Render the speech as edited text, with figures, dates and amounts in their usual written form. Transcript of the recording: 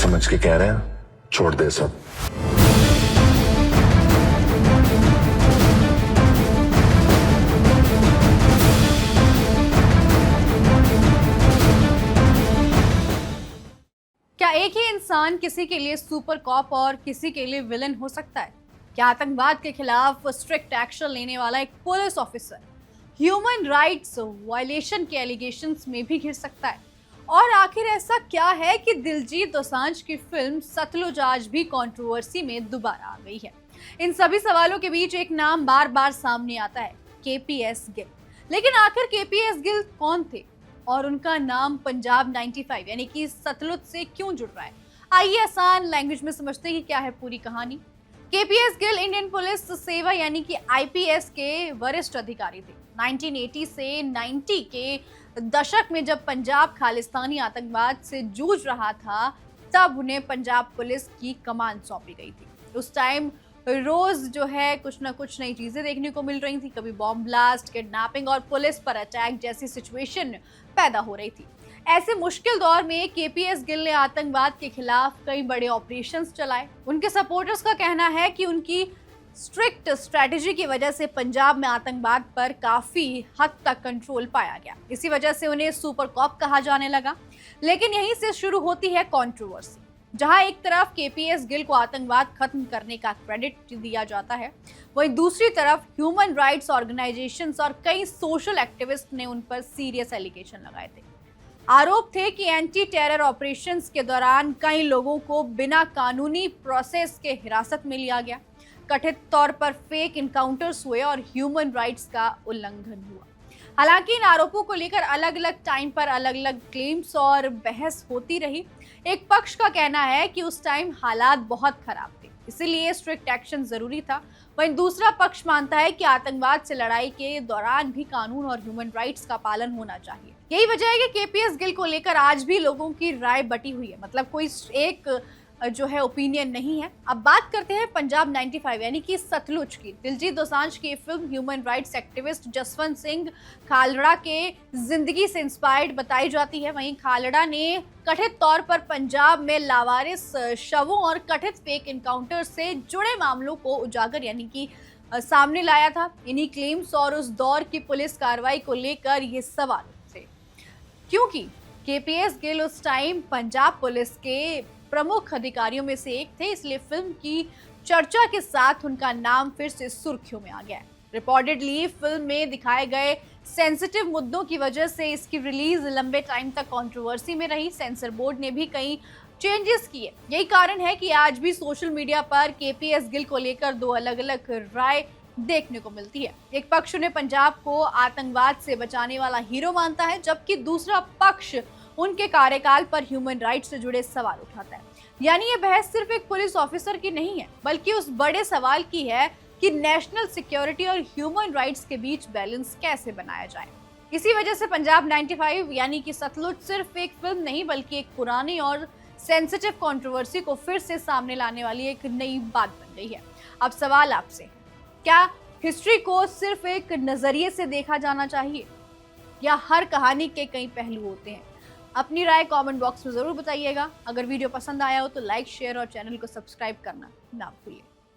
समझ के कह रहे हैं, छोड़ दे सब। क्या एक ही इंसान किसी के लिए सुपर कॉप और किसी के लिए विलन हो सकता है? क्या आतंकवाद के खिलाफ स्ट्रिक्ट एक्शन लेने वाला एक police officer human rights violation के एलिगेशंस में भी घिर सकता है? और आखिर ऐसा क्या है कि दिलजीत दोसांझ की फिल्म सतलुज आज भी कंट्रोवर्सी में दोबारा आ गई है? इन सभी सवालों के बीच एक नाम बार बार सामने आता है, केपीएस गिल। लेकिन आखिर केपीएस गिल कौन थे और उनका नाम पंजाब 95 यानी कि सतलुज से क्यों जुड़ रहा है? आइए आसान लैंग्वेज में समझते हैं कि क्या है पूरी कहानी। केपीएस गिल इंडियन पुलिस सेवा यानी कि आईपीएस के वरिष्ठ अधिकारी थे। 1980 से 90 के दशक में जब पंजाब खालिस्तानी आतंकवाद से जूझ रहा था, तब उन्हें पंजाब पुलिस की कमान सौंपी गई थी। उस टाइम रोज जो है कुछ ना कुछ नई चीजें देखने को मिल रही थी। कभी बॉम्ब ब्लास्ट, किडनैपिंग और पुलिस पर अटैक जैसी सिचुएशन पैदा हो रही थी। ऐसे मुश्किल दौर में केपीएस गिल ने आतंकवाद के खिलाफ कई बड़े ऑपरेशंस चलाए। उनके सपोर्टर्स का कहना है कि उनकी स्ट्रिक्ट स्ट्रेटजी की वजह से पंजाब में आतंकवाद पर काफी हद तक कंट्रोल पाया गया। इसी वजह से उन्हें सुपर कॉप कहा जाने लगा। लेकिन यहीं से शुरू होती है कंट्रोवर्सी। जहां एक तरफ केपीएस गिल को आतंकवाद खत्म करने का क्रेडिट दिया जाता है, वहीं दूसरी तरफ ह्यूमन राइट्स ऑर्गेनाइजेशंस और कई सोशल एक्टिविस्ट ने उन पर सीरियस एलिगेशन लगाए थे। आरोप थे कि एंटी टेरर ऑपरेशंस के दौरान कई लोगों को बिना कानूनी प्रोसेस के हिरासत में लिया गया, कथित तौर पर फेक इनकाउंटर्स हुए और ह्यूमन राइट्स का उल्लंघन हुआ। हालांकि इन आरोपों को लेकर अलग अलग टाइम पर अलग अलग क्लेम्स और बहस होती रही। एक पक्ष का कहना है कि उस टाइम हालात बहुत खराब थे, इसीलिए स्ट्रिक्ट एक्शन जरूरी था। वहीं दूसरा पक्ष मानता है कि आतंकवाद से लड़ाई के दौरान भी कानून और ह्यूमन राइट्स का पालन होना चाहिए। यही वजह है कि केपीएस गिल को लेकर आज भी लोगों की राय बटी हुई है, मतलब कोई एक जो है ओपिनियन नहीं है। अब बात करते हैं पंजाब 95 यानी कि सतलुज की। दिलजीत दोसांझ की film human rights activist Jaswant Singh Khalra के जिंदगी से इंस्पायर्ड बताई जाती है। वहीं खालड़ा ने कथित तौर पर पंजाब में लावारिस शवों और कथित फेक इनकाउंटर से जुड़े मामलों को उजागर यानी कि सामने लाया था। इन्हीं क्लेम्स और उस दौर की पुलिस कार्रवाई को लेकर ये सवाल थे, क्योंकि केपीएस गिल उस टाइम पंजाब पुलिस के प्रमुख अधिकारियों में से एक थे, इसलिए फिल्म की चर्चा के साथ उनका नाम फिर से सुर्खियों में आ गया है। रिपोर्टेडली फिल्म में दिखाए गए सेंसिटिव मुद्दों की वजह से इसकी रिलीज लंबे टाइम तक कंट्रोवर्सी में रही। सेंसर बोर्ड ने भी कई चेंजेस किए। यही कारण है कि आज भी सोशल मीडिया पर केपीएस गिल को लेकर दो अलग अलग राय देखने को मिलती है। एक पक्ष उन्हें पंजाब को आतंकवाद से बचाने वाला हीरो मानता है, जबकि दूसरा पक्ष उनके कार्यकाल पर ह्यूमन राइट्स से जुड़े सवाल उठाता है। यानी ये बहस सिर्फ एक पुलिस ऑफिसर की नहीं है, बल्कि उस बड़े सवाल की है कि नेशनल सिक्योरिटी और ह्यूमन राइट्स के बीच बैलेंस कैसे बनाया जाए। इसी वजह से पंजाब 95 यानी कि सतलुज सिर्फ एक फिल्म नहीं, बल्कि एक पुरानी और सेंसिटिव कंट्रोवर्सी को फिर से सामने लाने वाली एक नई बात बन गई है। अब सवाल आपसे, क्या हिस्ट्री को सिर्फ एक नजरिए से देखा जाना चाहिए या हर कहानी के कई पहलू होते हैं? अपनी राय कमेंट बॉक्स में जरूर बताइएगा। अगर वीडियो पसंद आया हो तो लाइक, शेयर और चैनल को सब्सक्राइब करना ना भूलिए।